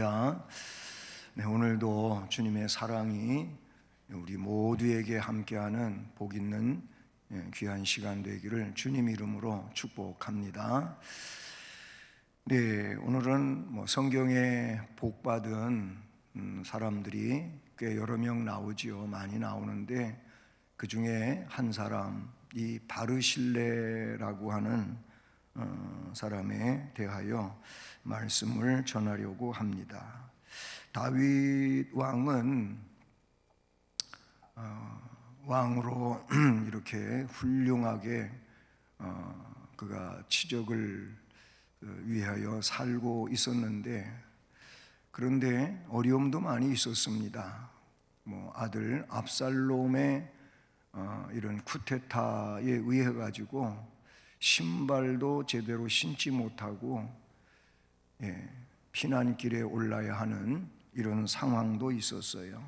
할렐루야. 네, 오늘도 주님의 사랑이 우리 모두에게 함께하는 복 있는 귀한 시간 되기를 주님 이름으로 축복합니다. 네, 오늘은 성경에 복 받은 사람들이 꽤 여러 명 나오지요. 많이 나오는데 그 중에 한 사람, 이 바르실레라고 하는 사람에 대하여 말씀을 전하려고 합니다. 다윗 왕은 왕으로 이렇게 훌륭하게 그가 치적을 위하여 살고 있었는데, 그런데 어려움도 많이 있었습니다. 아들 압살롬의 이런 쿠데타에 의해 가지고 신발도 제대로 신지 못하고 피난길에 올라야 하는 이런 상황도 있었어요.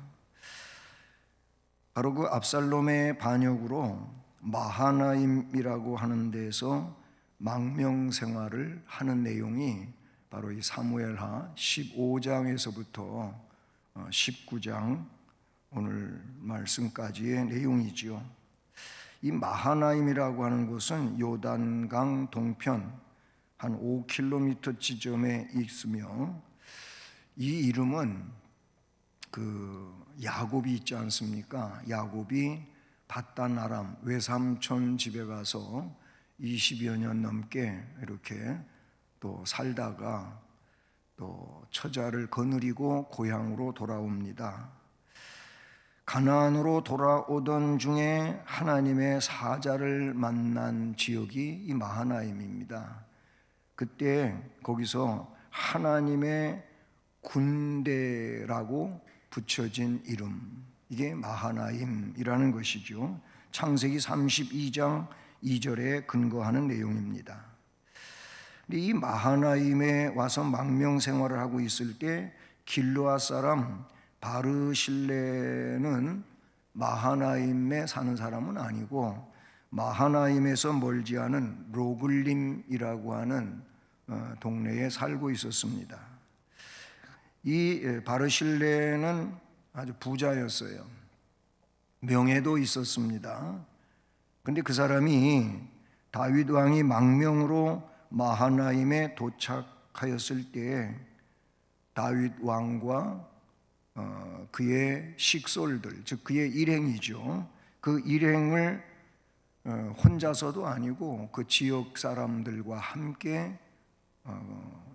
바로 그 압살롬의 반역으로 마하나임이라고 하는 데서 망명 생활을 하는 내용이 바로 이 사무엘하 15장에서부터 19장 오늘 말씀까지의 내용이지요. 이 마하나임이라고 하는 곳은 요단강 동편 한 5km 지점에 있으며, 이 이름은 그 야곱이 있지 않습니까? 야곱이 밧단 아람 외삼촌 집에 가서 20여 년 넘게 이렇게 또 살다가 또 처자를 거느리고 고향으로 돌아옵니다. 가나안으로 돌아오던 중에 하나님의 사자를 만난 지역이 이 마하나임입니다. 그때 거기서 하나님의 군대라고 붙여진 이름, 이게 마하나임이라는 것이죠. 창세기 32장 2절에 근거하는 내용입니다. 이 마하나임에 와서 망명 생활을 하고 있을 때 길르앗 사람 바르실레는 마하나임에 사는 사람은 아니고 마하나임에서 멀지 않은 로글림이라고 하는 동네에 살고 있었습니다. 이 바르실레는 아주 부자였어요. 명예도 있었습니다. 그런데 그 사람이 다윗 왕이 망명으로 마하나임에 도착하였을 때 다윗 왕과 그의 식솔들, 즉 그의 일행이죠. 그 일행을 혼자서도 아니고 그 지역 사람들과 함께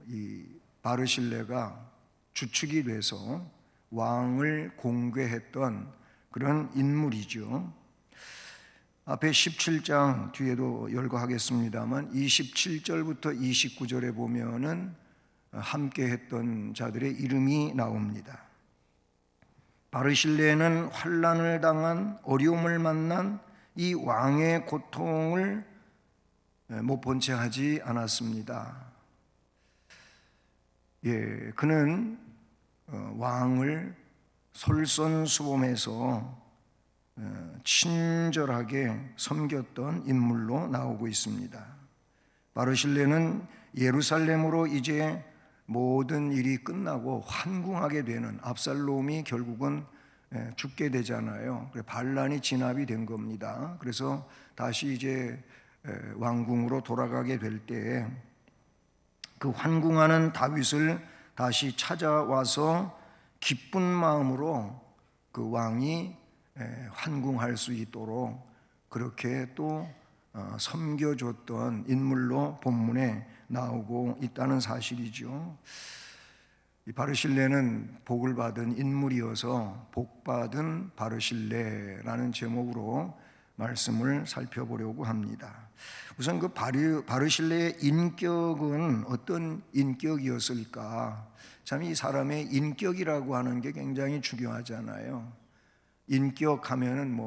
이 바르실레가 주축이 돼서 왕을 공개했던 그런 인물이죠. 앞에 17장 뒤에도 열거하겠습니다만 27절부터 29절에 보면은 함께 했던 자들의 이름이 나옵니다. 바르실레는 환난을 당한, 어려움을 만난 이 왕의 고통을 못 본 채 하지 않았습니다. 그는 왕을 솔선수범해서 친절하게 섬겼던 인물로 나오고 있습니다. 바르실레는 예루살렘으로 이제 모든 일이 끝나고 환궁하게 되는, 압살롬이 결국은 죽게 되잖아요. 반란이 진압이 된 겁니다. 그래서 다시 이제 왕궁으로 돌아가게 될 때 그 환궁하는 다윗을 다시 찾아와서 기쁜 마음으로 그 왕이 환궁할 수 있도록 그렇게 또 섬겨줬던 인물로 본문에 나오고 있다는 사실이죠. 이 바르실레는 복을 받은 인물이어서 복받은 바르실레라는 제목으로 말씀을 살펴보려고 합니다. 우선 그 바르실레의 인격은 어떤 인격이었을까? 참 이 사람의 인격이라고 하는 게 굉장히 중요하잖아요. 인격하면은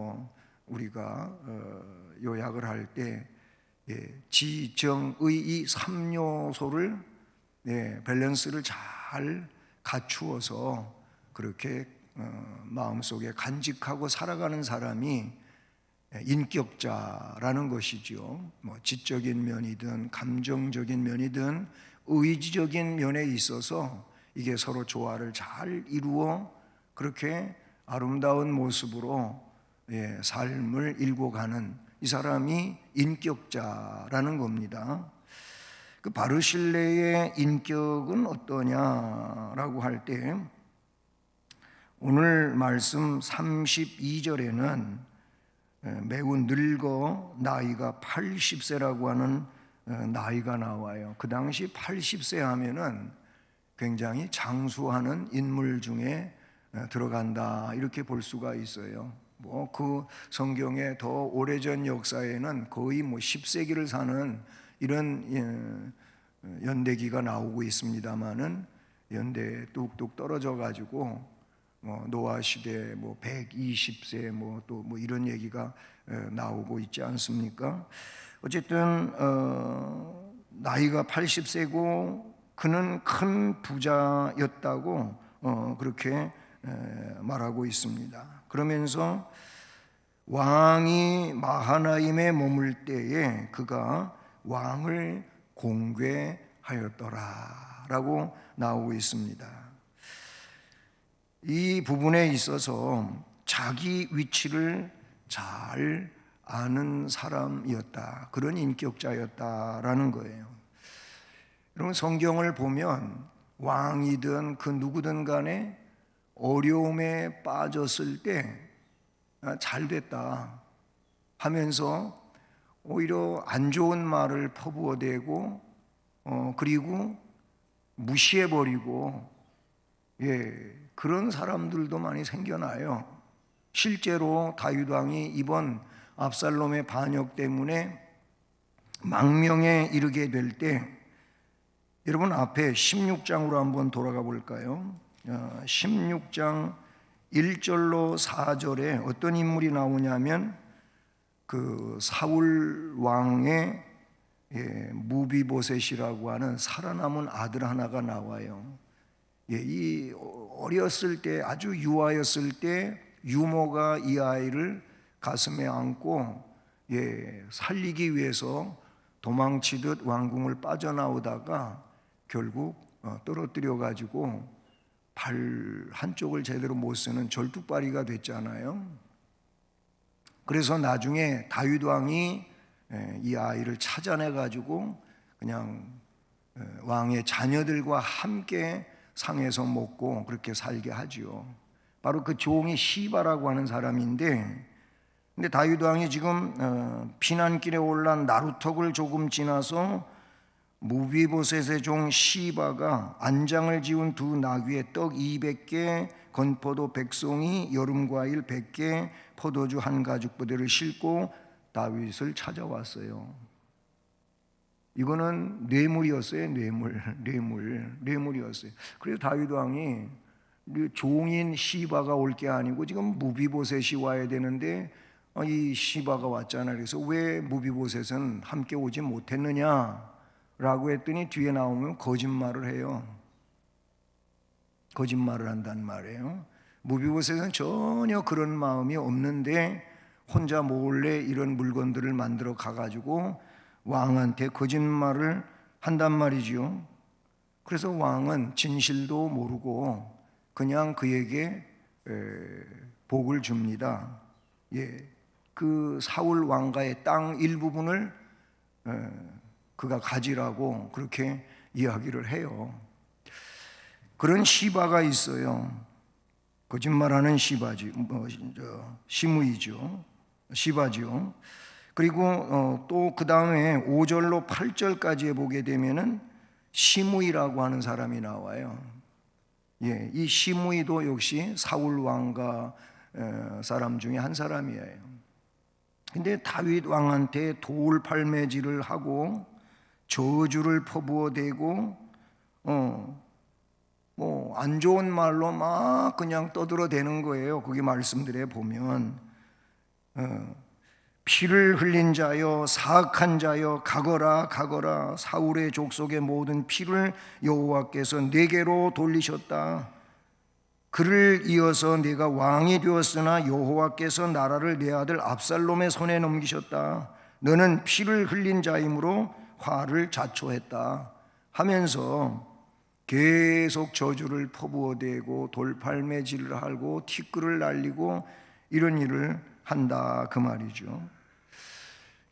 우리가 요약을 할 때 지정의 이 3요소를 밸런스를 잘 갖추어서 그렇게 마음속에 간직하고 살아가는 사람이 인격자라는 것이죠. 지적인 면이든 감정적인 면이든 의지적인 면에 있어서 이게 서로 조화를 잘 이루어 그렇게 아름다운 모습으로 삶을 일궈가는 이 사람이 인격자라는 겁니다. 그 바르실레의 인격은 어떠냐라고 할 때 오늘 말씀 32절에는 매우 늙어 나이가 80세라고 하는 나이가 나와요. 그 당시 80세 하면은 굉장히 장수하는 인물 중에 들어간다 이렇게 볼 수가 있어요. 뭐 그 성경의 더 오래전 역사에는 거의 10세기를 사는 이런 연대기가 나오고 있습니다만은 연대 뚝뚝 떨어져 가지고 노아 시대 120세 또 이런 얘기가 나오고 있지 않습니까? 어쨌든 나이가 80세고 그는 큰 부자였다고 그렇게 말하고 있습니다. 그러면서 왕이 마하나임에 머물 때에 그가 왕을 공궤하였더라라고 나오고 있습니다. 이 부분에 있어서 자기 위치를 잘 아는 사람이었다, 그런 인격자였다라는 거예요. 여러분, 성경을 보면 왕이든 그 누구든 간에 어려움에 빠졌을 때 잘 됐다 하면서 오히려 안 좋은 말을 퍼부어대고 그리고 무시해버리고 그런 사람들도 많이 생겨나요. 실제로 다윗 왕이 이번 압살롬의 반역 때문에 망명에 이르게 될 때, 여러분 앞에 16장으로 한번 돌아가 볼까요? 16장 1절로 4절에 어떤 인물이 나오냐면 그 사울 왕의 무비보셋이라고 하는 살아남은 아들 하나가 나와요. 이 어렸을 때, 아주 유아였을 때 유모가 이 아이를 가슴에 안고 살리기 위해서 도망치듯 왕궁을 빠져나오다가 결국 떨어뜨려 가지고 발 한쪽을 제대로 못 쓰는 절뚝발이가 됐잖아요. 그래서 나중에 다윗 왕이 이 아이를 찾아내 가지고 그냥 왕의 자녀들과 함께 상에서 먹고 그렇게 살게 하지요. 바로 그 종이 시바라고 하는 사람인데, 근데 다윗 왕이 지금 피난길에 올란 나루턱을 조금 지나서 무비보셋의 종 시바가 안장을 지운 두 나귀에 떡 200개, 건포도 100송이, 여름과일 100개, 포도주 한 가죽 부대를 싣고 다윗을 찾아왔어요. 이거는 뇌물이었어요. 뇌물이었어요. 그래서 다윗 왕이 종인 시바가 올 게 아니고 지금 무비보셋이 와야 되는데 이 시바가 왔잖아요. 그래서 왜 무비보셋은 함께 오지 못했느냐 라고 했더니 뒤에 나오면 거짓말을 해요. 거짓말을 한단 말이에요. 무비보셋은 전혀 그런 마음이 없는데 혼자 몰래 이런 물건들을 만들어 가가지고 왕한테 거짓말을 한단 말이지요. 그래서 왕은 진실도 모르고 그냥 그에게 복을 줍니다. 그 사울 왕가의 땅 일부분을 그가 가지라고 그렇게 이야기를 해요. 그런 시바가 있어요. 거짓말하는 시므이죠. 시바죠. 그리고 또 그 다음에 5절로 8절까지에 보게 되면은 시므이라고 하는 사람이 나와요. 이 시므이도 역시 사울 왕가 사람 중에 한 사람이에요. 근데 다윗 왕한테 돌 팔매질을 하고 저주를 퍼부어대고 안 좋은 말로 막 그냥 떠들어대는 거예요. 거기 말씀들에 보면 피를 흘린 자여, 사악한 자여, 가거라. 사울의 족속의 모든 피를 여호와께서 내게로 돌리셨다. 그를 이어서 내가 왕이 되었으나 여호와께서 나라를 내 아들 압살롬의 손에 넘기셨다. 너는 피를 흘린 자이므로 화를 자초했다 하면서 계속 저주를 퍼부어대고 돌팔매질을 하고 티끌을 날리고 이런 일을 한다 그 말이죠.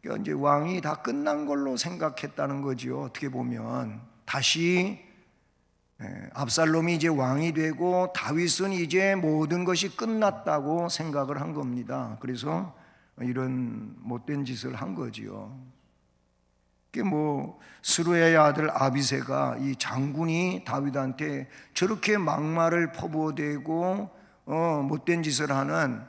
그러니까 이제 왕이 다 끝난 걸로 생각했다는 거죠. 어떻게 보면 다시 압살롬이 이제 왕이 되고 다윗은 이제 모든 것이 끝났다고 생각을 한 겁니다. 그래서 이런 못된 짓을 한 거지요. 그게 뭐 스루야의 아들 아비새가 이 장군이 다윗한테 저렇게 막말을 퍼부어대고 못된 짓을 하는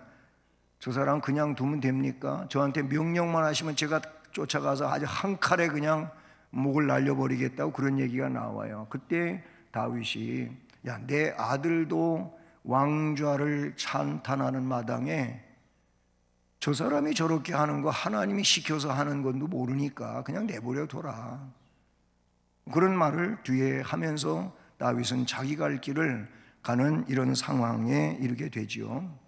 저 사람 그냥 두면 됩니까? 저한테 명령만 하시면 제가 쫓아가서 아주 한 칼에 그냥 목을 날려버리겠다고 그런 얘기가 나와요. 그때 다윗이 야, 내 아들도 왕좌를 찬탄하는 마당에 저 사람이 저렇게 하는 거 하나님이 시켜서 하는 건도 모르니까 그냥 내버려 둬라. 그런 말을 뒤에 하면서 다윗은 자기 갈 길을 가는 이런 상황에 이르게 되지요.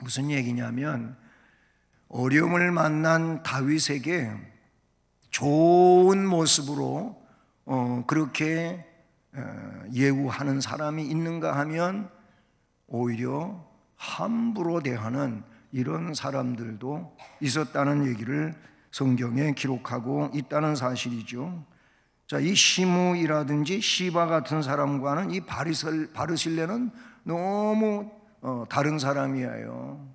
무슨 얘기냐면 어려움을 만난 다윗에게 좋은 모습으로 그렇게 예우하는 사람이 있는가 하면 오히려 함부로 대하는 이런 사람들도 있었다는 얘기를 성경에 기록하고 있다는 사실이죠. 자, 이 시므이라든지 시바 같은 사람과는 이 바르실레는 너무 다른 사람이에요.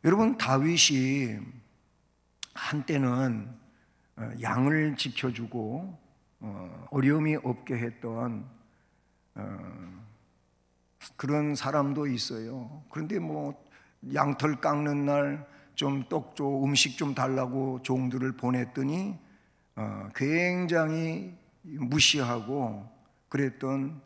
여러분, 다윗이 한때는 양을 지켜주고 어려움이 없게 했던 그런 사람도 있어요. 그런데 뭐 양털 깎는 날 좀 떡 줘, 음식 좀 달라고 종들을 보냈더니 굉장히 무시하고 그랬던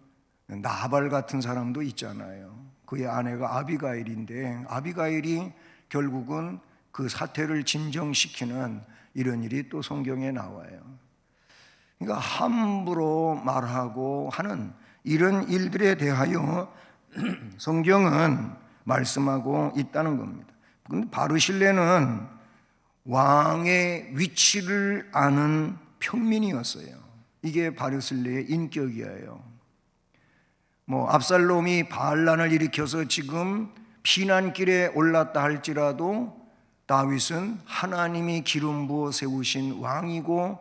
나발 같은 사람도 있잖아요. 그의 아내가 아비가일인데 아비가일이 결국은 그 사태를 진정시키는 이런 일이 또 성경에 나와요. 그러니까 함부로 말하고 하는 이런 일들에 대하여 성경은 말씀하고 있다는 겁니다. 그런데 바르실레는 왕의 위치를 아는 평민이었어요. 이게 바르실레의 인격이에요. 뭐 압살롬이 반란을 일으켜서 지금 피난길에 올랐다 할지라도 다윗은 하나님이 기름 부어 세우신 왕이고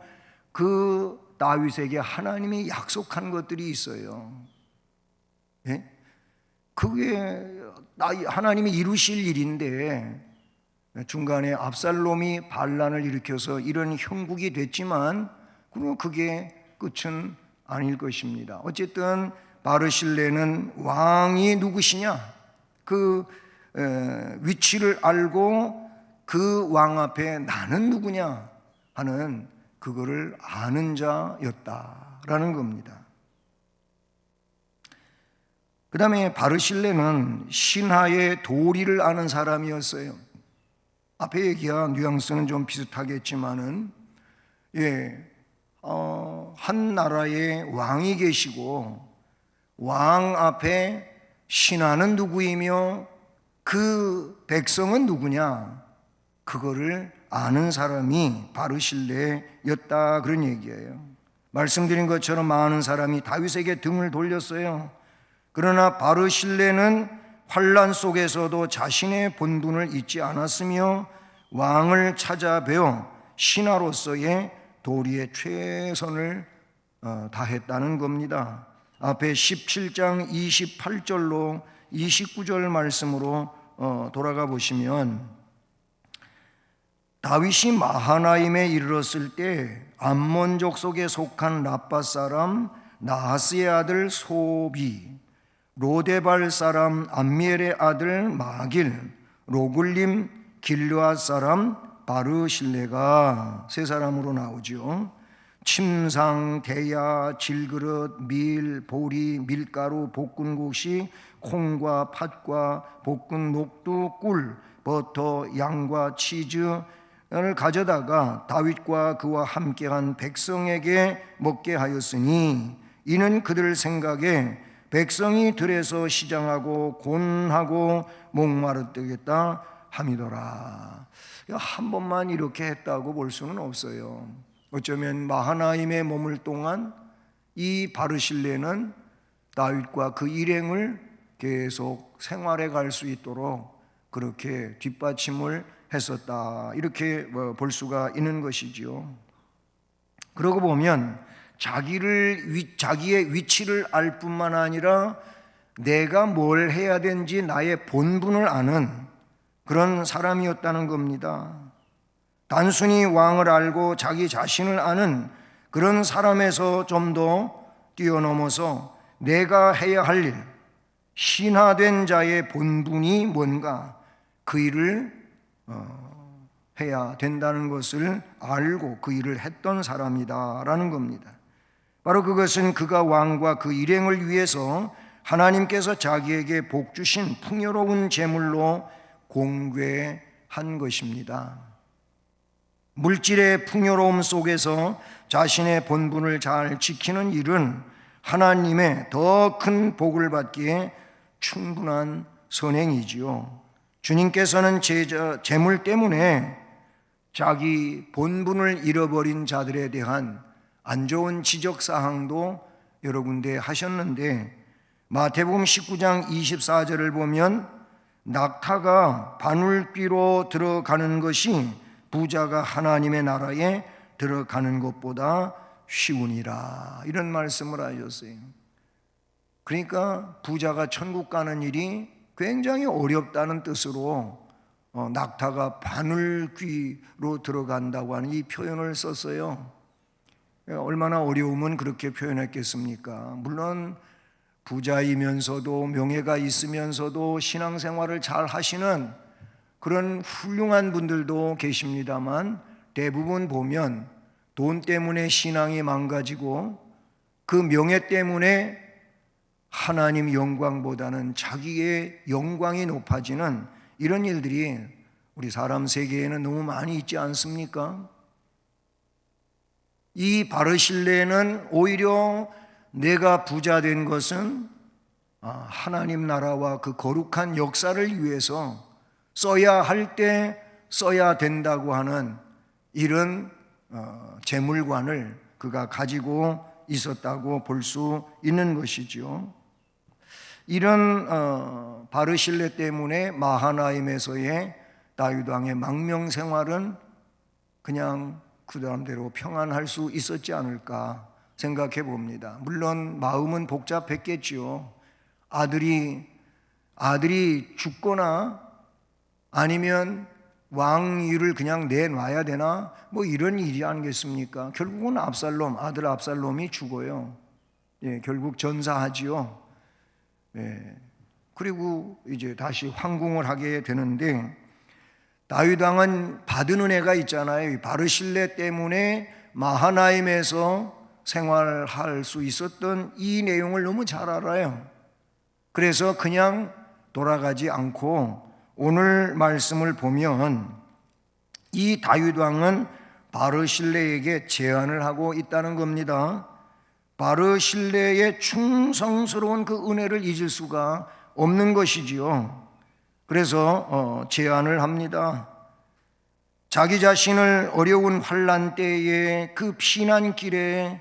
그 다윗에게 하나님이 약속한 것들이 있어요. 예? 그게 하나님이 이루실 일인데 중간에 압살롬이 반란을 일으켜서 이런 형국이 됐지만 그게 끝은 아닐 것입니다. 어쨌든 바르실레는 왕이 누구시냐 그 위치를 알고 그 왕 앞에 나는 누구냐 하는 그거를 아는 자였다라는 겁니다. 그 다음에 바르실레는 신하의 도리를 아는 사람이었어요. 앞에 얘기한 뉘앙스는 좀 비슷하겠지만은 한 나라에 왕이 계시고 왕 앞에 신하는 누구이며 그 백성은 누구냐 그거를 아는 사람이 바르실레였다 그런 얘기예요. 말씀드린 것처럼 많은 사람이 다윗에게 등을 돌렸어요. 그러나 바르실레는 환난 속에서도 자신의 본분을 잊지 않았으며 왕을 찾아뵈어 신하로서의 도리에 최선을 다했다는 겁니다. 앞에 17장 28절로 29절 말씀으로 돌아가 보시면 다윗이 마하나임에 이르렀을 때 암몬 족속에 속한 라빠 사람 나하스의 아들 소비, 로데발 사람 암미엘의 아들 마길, 로글림 길르앗 사람 바르실레가 세 사람으로 나오죠. 침상, 대야, 질그릇, 밀, 보리, 밀가루, 볶은 곡식, 콩과 팥과 볶은 녹두, 꿀, 버터, 양과 치즈를 가져다가 다윗과 그와 함께한 백성에게 먹게 하였으니 이는 그들 생각에 백성이 들에서 시장하고 곤하고 목마르겠다 함이더라. 한 번만 이렇게 했다고 볼 수는 없어요. 어쩌면 마하나임에 머물 동안 이 바르실레는 다윗과 그 일행을 계속 생활해 갈 수 있도록 그렇게 뒷받침을 했었다, 이렇게 볼 수가 있는 것이지요. 그러고 보면 자기의 위치를 알 뿐만 아니라 내가 뭘 해야 되는지 나의 본분을 아는 그런 사람이었다는 겁니다. 단순히 왕을 알고 자기 자신을 아는 그런 사람에서 좀 더 뛰어넘어서 내가 해야 할 일, 신하된 자의 본분이 뭔가, 그 일을 해야 된다는 것을 알고 그 일을 했던 사람이다라는 겁니다. 바로 그것은 그가 왕과 그 일행을 위해서 하나님께서 자기에게 복 주신 풍요로운 재물로 공개한 것입니다. 물질의 풍요로움 속에서 자신의 본분을 잘 지키는 일은 하나님의 더 큰 복을 받기에 충분한 선행이지요. 주님께서는 재물 때문에 자기 본분을 잃어버린 자들에 대한 안 좋은 지적사항도 여러 군데 하셨는데, 마태복음 19장 24절을 보면 낙타가 바늘귀로 들어가는 것이 부자가 하나님의 나라에 들어가는 것보다 쉬우니라, 이런 말씀을 하셨어요. 그러니까 부자가 천국 가는 일이 굉장히 어렵다는 뜻으로 낙타가 바늘귀로 들어간다고 하는 이 표현을 썼어요. 얼마나 어려우면 그렇게 표현했겠습니까? 물론 부자이면서도 명예가 있으면서도 신앙생활을 잘 하시는 그런 훌륭한 분들도 계십니다만, 대부분 보면 돈 때문에 신앙이 망가지고 그 명예 때문에 하나님 영광보다는 자기의 영광이 높아지는 이런 일들이 우리 사람 세계에는 너무 많이 있지 않습니까? 이 바르실레는 오히려 내가 부자 된 것은 하나님 나라와 그 거룩한 역사를 위해서 써야 할 때 써야 된다고 하는 이런 재물관을 그가 가지고 있었다고 볼 수 있는 것이죠. 이런 바르실레 때문에 마하나임에서의 다윗 왕의 망명 생활은 그냥 그 사람대로 평안할 수 있었지 않을까 생각해 봅니다. 물론 마음은 복잡했겠지요. 아들이 죽거나 아니면 왕위를 그냥 내놔야 되나, 뭐 이런 일이 아니겠습니까? 결국은 아들 압살롬이 죽어요. 결국 전사하지요. 그리고 이제 다시 황궁을 하게 되는데, 다윗 왕은 받은 은혜가 있잖아요. 바르실레 때문에 마하나임에서 생활할 수 있었던 이 내용을 너무 잘 알아요. 그래서 그냥 돌아가지 않고 오늘 말씀을 보면 이 다윗 왕은 바르실레에게 제안을 하고 있다는 겁니다. 바르실레의 충성스러운 그 은혜를 잊을 수가 없는 것이지요. 그래서 제안을 합니다. 자기 자신을 어려운 환난 때에 그 피난길에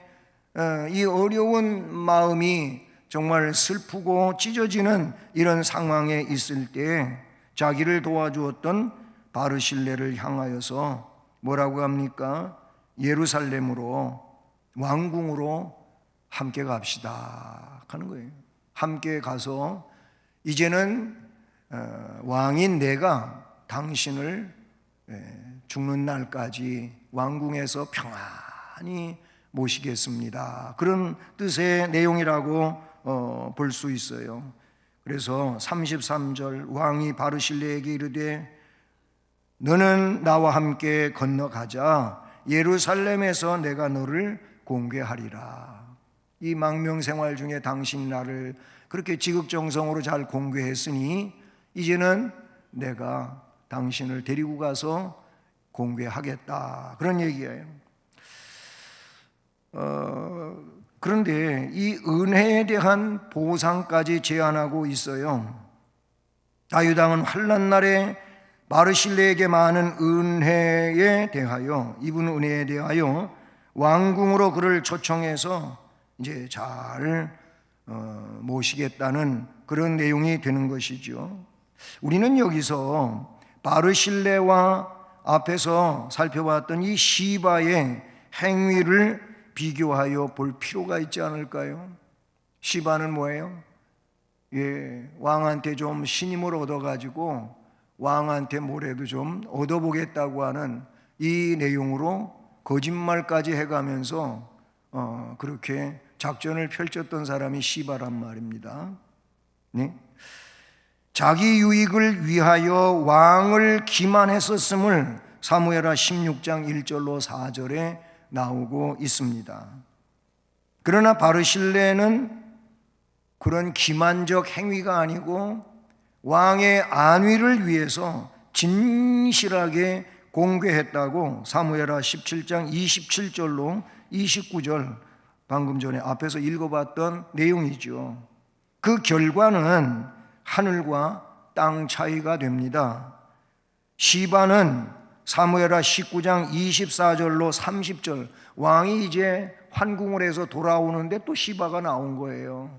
이 어려운 마음이 정말 슬프고 찢어지는 이런 상황에 있을 때 자기를 도와주었던 바르실레를 향하여서 뭐라고 합니까? 예루살렘으로, 왕궁으로 함께 갑시다 하는 거예요. 함께 가서 이제는 왕인 내가 당신을 죽는 날까지 왕궁에서 평안히 모시겠습니다, 그런 뜻의 내용이라고 볼 수 있어요. 그래서 33절, 왕이 바르실레에게 이르되 너는 나와 함께 건너가자, 예루살렘에서 내가 너를 공개하리라. 이 망명생활 중에 당신 나를 그렇게 지극정성으로 잘 공개했으니 이제는 내가 당신을 데리고 가서 공개하겠다, 그런 얘기예요. 그런데 이 은혜에 대한 보상까지 제안하고 있어요. 다윗 왕은 환난 날에 바르실레에게 많은 은혜에 대하여, 이분 은혜에 대하여 왕궁으로 그를 초청해서 이제 잘 모시겠다는 그런 내용이 되는 것이죠. 우리는 여기서 바르실레와 앞에서 살펴봤던 이 시바의 행위를 비교하여 볼 필요가 있지 않을까요? 시바는 뭐예요? 왕한테 좀 신임을 얻어가지고 왕한테 뭐라도 좀 얻어보겠다고 하는 이 내용으로 거짓말까지 해가면서 그렇게 작전을 펼쳤던 사람이 시바란 말입니다. 네? 자기 유익을 위하여 왕을 기만했었음을 사무엘하 16장 1절로 4절에 나오고 있습니다. 그러나 바르실레는 그런 기만적 행위가 아니고 왕의 안위를 위해서 진실하게 공개했다고 사무엘하 17장 27절로 29절, 방금 전에 앞에서 읽어봤던 내용이죠. 그 결과는 하늘과 땅 차이가 됩니다. 시바는 사무엘하 19장 24절로 30절, 왕이 이제 환궁을 해서 돌아오는데 또 시바가 나온 거예요.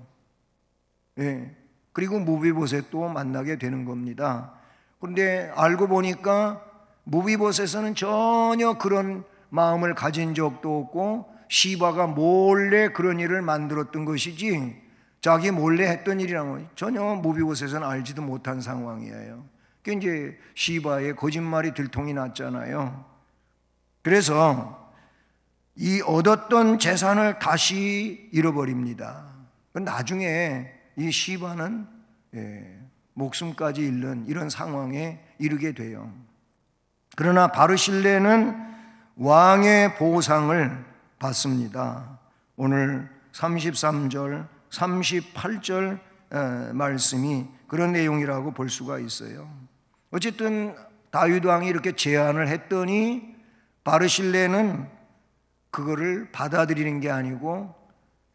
그리고 무비보셋도 만나게 되는 겁니다. 그런데 알고 보니까 무비보셋은 전혀 그런 마음을 가진 적도 없고 시바가 몰래 그런 일을 만들었던 것이지 자기 몰래 했던 일이라는 거 전혀 무비보셋은 알지도 못한 상황이에요. 그게 이제 시바의 거짓말이 들통이 났잖아요. 그래서 이 얻었던 재산을 다시 잃어버립니다. 나중에 이 시바는 목숨까지 잃는 이런 상황에 이르게 돼요. 그러나 바르실레는 왕의 보상을 받습니다. 오늘 33절, 38절 말씀이 그런 내용이라고 볼 수가 있어요. 어쨌든 다윗 왕이 이렇게 제안을 했더니 바르실레는 그거를 받아들이는 게 아니고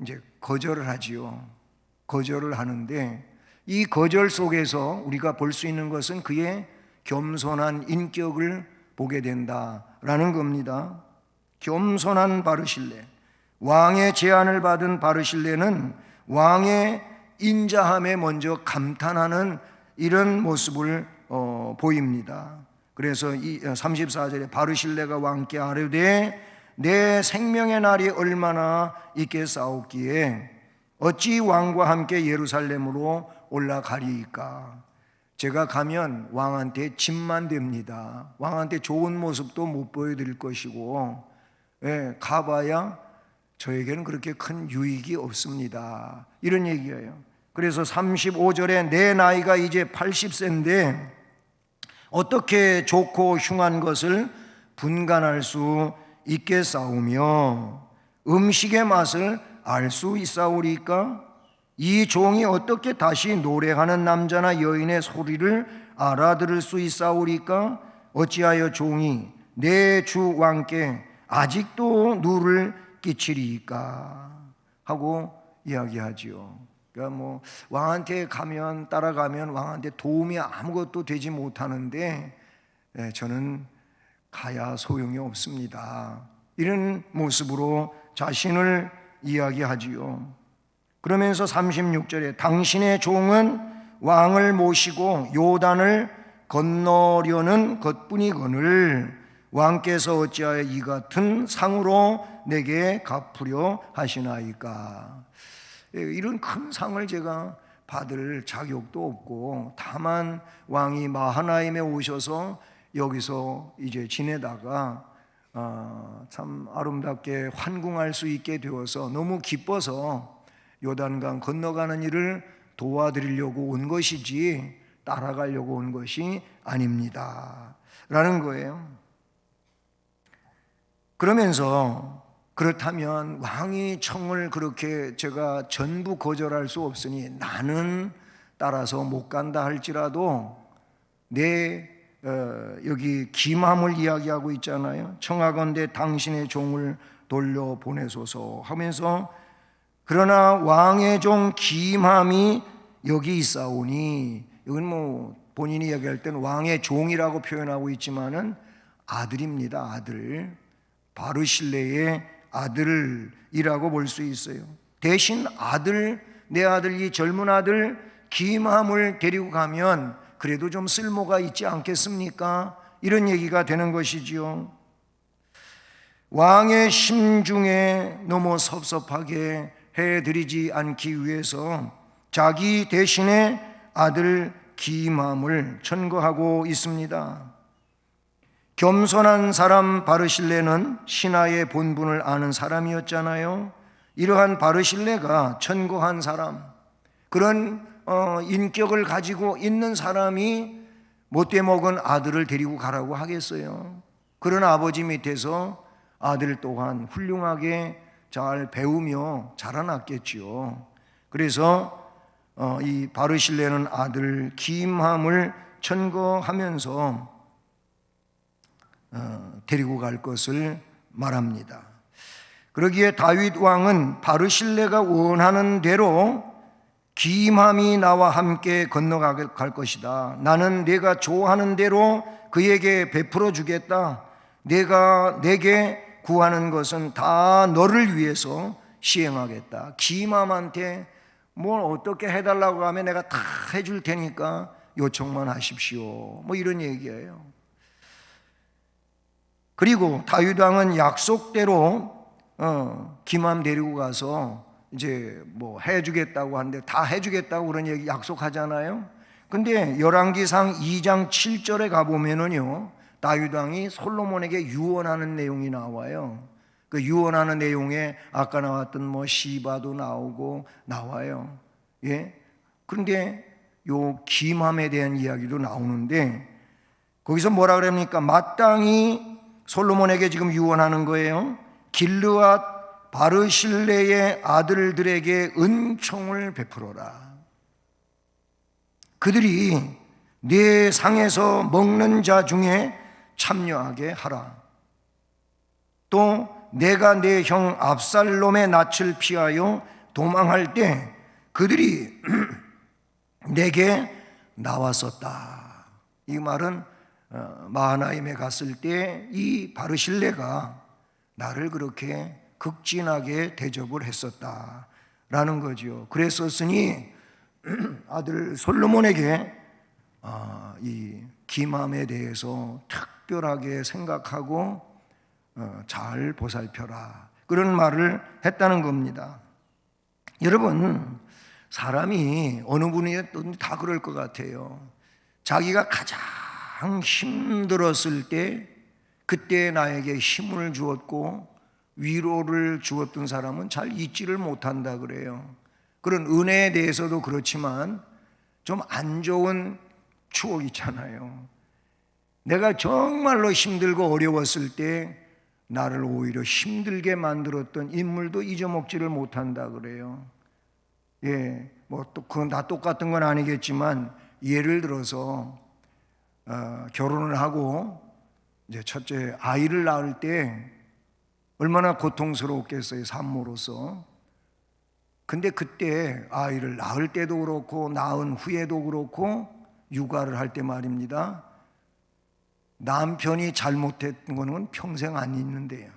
이제 거절을 하지요. 거절을 하는데 이 거절 속에서 우리가 볼 수 있는 것은 그의 겸손한 인격을 보게 된다라는 겁니다. 겸손한 바르실레, 왕의 제안을 받은 바르실레는 왕의 인자함에 먼저 감탄하는 이런 모습을 보입니다. 그래서 이 34절에 바르실레가 왕께 아뢰되 내 생명의 날이 얼마나 있겠사옵기에 어찌 왕과 함께 예루살렘으로 올라가리이까. 제가 가면 왕한테 짐만 됩니다. 왕한테 좋은 모습도 못 보여드릴 것이고 가봐야 저에게는 그렇게 큰 유익이 없습니다. 이런 얘기예요. 그래서 35절에 내 나이가 이제 80세인데 어떻게 좋고 흉한 것을 분간할 수 있겠사오며 음식의 맛을 알 수 있사오리까? 이 종이 어떻게 다시 노래하는 남자나 여인의 소리를 알아들을 수 있사오리까? 어찌하여 종이 내 주 왕께 아직도 누를 끼치리까? 하고 이야기하지요. 그러니까 왕한테 가면 따라가면 왕한테 도움이 아무것도 되지 못하는데 저는 가야 소용이 없습니다. 이런 모습으로 자신을 이야기하지요. 그러면서 36절에 당신의 종은 왕을 모시고 요단을 건너려는 것뿐이거늘 왕께서 어찌하여 이 같은 상으로 내게 갚으려 하시나이까. 이런 큰 상을 제가 받을 자격도 없고 다만 왕이 마하나임에 오셔서 여기서 이제 지내다가 참 아름답게 환궁할 수 있게 되어서 너무 기뻐서 요단강 건너가는 일을 도와드리려고 온 것이지 따라가려고 온 것이 아닙니다 라는 거예요. 그러면서 그렇다면 왕이 청을 그렇게 제가 전부 거절할 수 없으니 나는 따라서 못 간다 할지라도 내 여기 김함을 이야기하고 있잖아요. 청하건대 당신의 종을 돌려보내소서 하면서 그러나 왕의 종 김함이 여기 있사오니, 이건 본인이 얘기할 때는 왕의 종이라고 표현하고 있지만은 아들입니다. 아들, 바르실레의 아들이라고 볼 수 있어요. 대신 내 아들, 이 젊은 아들 김함을 데리고 가면 그래도 좀 쓸모가 있지 않겠습니까? 이런 얘기가 되는 것이지요. 왕의 심중에 너무 섭섭하게 해드리지 않기 위해서 자기 대신에 아들 기임함을 천거하고 있습니다. 겸손한 사람 바르실레는 신하의 본분을 아는 사람이었잖아요. 이러한 바르실레가 천거한 사람, 그런 인격을 가지고 있는 사람이 못돼 먹은 아들을 데리고 가라고 하겠어요. 그런 아버지 밑에서 아들 또한 훌륭하게 잘 배우며 자라났겠지요. 그래서 이 바르실레는 아들 기임함을 천거하면서 데리고 갈 것을 말합니다. 그러기에 다윗 왕은 바르실레가 원하는 대로 기임함이 나와 함께 건너갈 것이다. 나는 내가 좋아하는 대로 그에게 베풀어 주겠다. 내가 내게 구하는 것은 다 너를 위해서 시행하겠다. 기임함한테 뭘 어떻게 해달라고 하면 내가 다 해줄 테니까 요청만 하십시오. 뭐 이런 얘기예요. 그리고 다윗 왕은 약속대로 기임함 데리고 가서 이제 뭐 해주겠다고 하는데 다 해주겠다고 그런 얘기 약속하잖아요. 근데 열왕기상 2장 7절에 가보면은요, 다윗 왕이 솔로몬에게 유언하는 내용이 나와요. 그 유언하는 내용에 아까 나왔던 뭐 시바도 나와요. 예. 그런데 요 기임함에 대한 이야기도 나오는데 거기서 뭐라 그럽니까? 마땅히 솔로몬에게 지금 유언하는 거예요. 길르앗 바르실레의 아들들에게 은총을 베풀어라. 그들이 네 상에서 먹는 자 중에 참여하게 하라. 또 내가 내 형 압살롬의 낯을 피하여 도망할 때 그들이 내게 나왔었다. 이 말은 마하나임에 갔을 때 이 바르실레가 나를 그렇게 극진하게 대접을 했었다라는 거죠. 그랬었으니 아들 솔로몬에게 이 기임함에 대해서 특별하게 생각하고 잘 보살펴라, 그런 말을 했다는 겁니다. 여러분, 사람이 어느 분이든 다 그럴 것 같아요. 자기가 가장 힘들었을 때 그때 나에게 힘을 주었고 위로를 주었던 사람은 잘 잊지를 못한다 그래요. 그런 은혜에 대해서도 그렇지만 좀 안 좋은 추억 있잖아요. 내가 정말로 힘들고 어려웠을 때 나를 오히려 힘들게 만들었던 인물도 잊어먹지를 못한다 그래요. 예, 뭐 또 그건 다 똑같은 건 아니겠지만 예를 들어서 결혼을 하고 이제 첫째 아이를 낳을 때 얼마나 고통스러웠겠어요, 산모로서. 근데 그때 아이를 낳을 때도 그렇고 낳은 후에도 그렇고 육아를 할 때 말입니다, 남편이 잘못했던 거는 평생 안 잊는데요.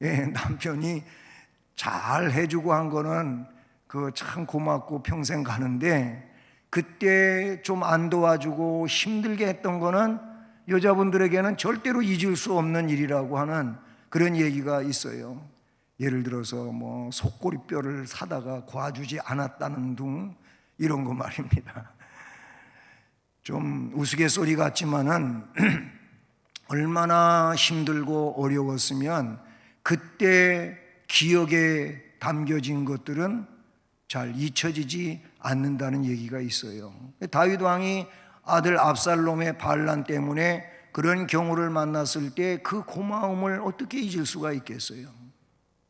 예, 남편이 잘 해주고 한 거는 그 참 고맙고 평생 가는데 그때 좀 안 도와주고 힘들게 했던 거는 여자분들에게는 절대로 잊을 수 없는 일이라고 하는 그런 얘기가 있어요. 예를 들어서 뭐 속꼬리뼈를 사다가 구워주지 않았다는 둥, 이런 거 말입니다. 좀 우스갯소리 같지만은 얼마나 힘들고 어려웠으면 그때 기억에 담겨진 것들은 잘 잊혀지지 않는다는 얘기가 있어요. 다윗 왕이 아들 압살롬의 반란 때문에 그런 경우를 만났을 때 그 고마움을 어떻게 잊을 수가 있겠어요?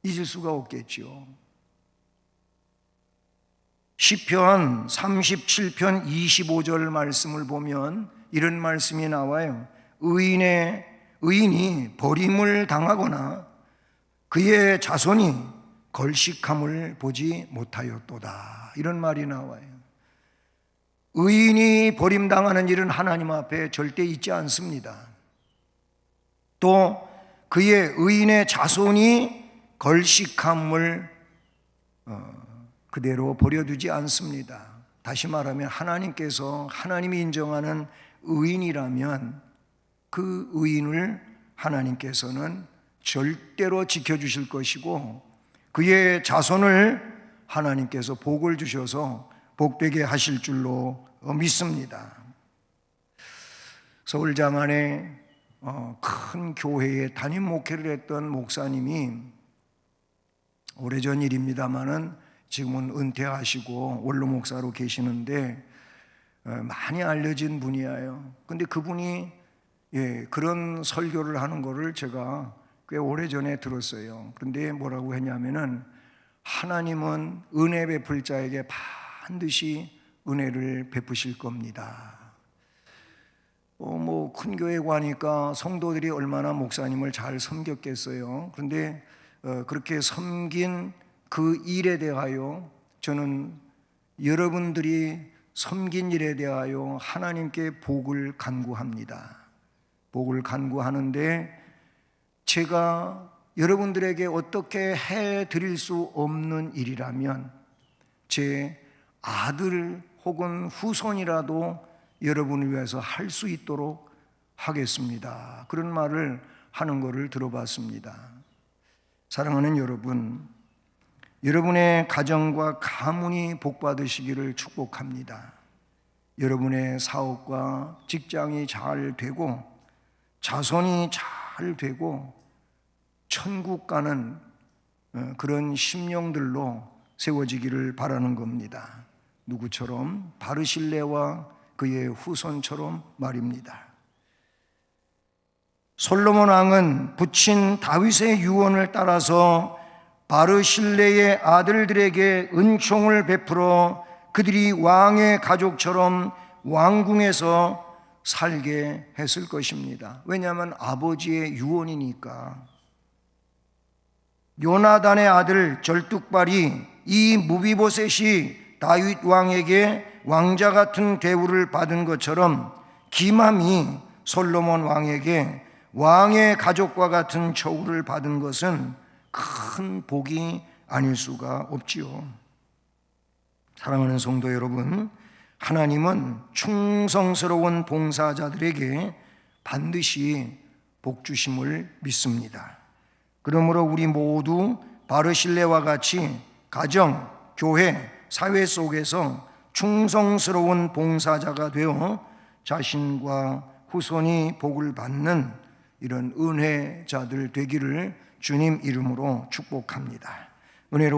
잊을 수가 없겠죠. 시편 37편 25절 말씀을 보면 이런 말씀이 나와요. 의인이 버림을 당하거나 그의 자손이 걸식함을 보지 못하였도다, 이런 말이 나와요. 의인이 버림당하는 일은 하나님 앞에 절대 있지 않습니다. 또 그의 의인의 자손이 걸식함을 그대로 버려두지 않습니다. 다시 말하면 하나님이 인정하는 의인이라면 그 의인을 하나님께서는 절대로 지켜주실 것이고 그의 자손을 하나님께서 복을 주셔서 복되게 하실 줄로 믿습니다. 서울 장안에 큰 교회에 담임 목회를 했던 목사님이 오래전 일입니다마는 지금은 은퇴하시고 원로 목사로 계시는데 많이 알려진 분이에요. 근데 그분이 그런 설교를 하는 거를 제가 꽤 오래전에 들었어요. 그런데 뭐라고 했냐면은 하나님은 은혜 베풀 자에게 반드시 은혜를 베푸실 겁니다. 큰 교회 가니까 성도들이 얼마나 목사님을 잘 섬겼겠어요. 그런데 그렇게 섬긴 그 일에 대하여 저는 여러분들이 섬긴 일에 대하여 하나님께 복을 간구합니다. 복을 간구하는데 제가 여러분들에게 어떻게 해드릴 수 없는 일이라면 제 아들 혹은 후손이라도 여러분을 위해서 할 수 있도록 하겠습니다. 그런 말을 하는 것을 들어봤습니다. 사랑하는 여러분, 여러분의 가정과 가문이 복받으시기를 축복합니다. 여러분의 사업과 직장이 잘 되고 자손이 잘 되고 천국 가는 그런 심령들로 세워지기를 바라는 겁니다. 누구처럼? 바르실레와 그의 후손처럼 말입니다. 솔로몬 왕은 부친 다윗의 유언을 따라서 바르실레의 아들들에게 은총을 베풀어 그들이 왕의 가족처럼 왕궁에서 살게 했을 것입니다. 왜냐하면 아버지의 유언이니까. 요나단의 아들 절뚝발이 이 무비보셋이 다윗 왕에게 왕자 같은 대우를 받은 것처럼 기맘이 솔로몬 왕에게 왕의 가족과 같은 처우를 받은 것은 큰 복이 아닐 수가 없지요. 사랑하는 성도 여러분, 하나님은 충성스러운 봉사자들에게 반드시 복 주심을 믿습니다. 그러므로 우리 모두 바르실레와 같이 가정, 교회, 사회 속에서 충성스러운 봉사자가 되어 자신과 후손이 복을 받는 이런 은혜자들 되기를 주님 이름으로 축복합니다. 은혜로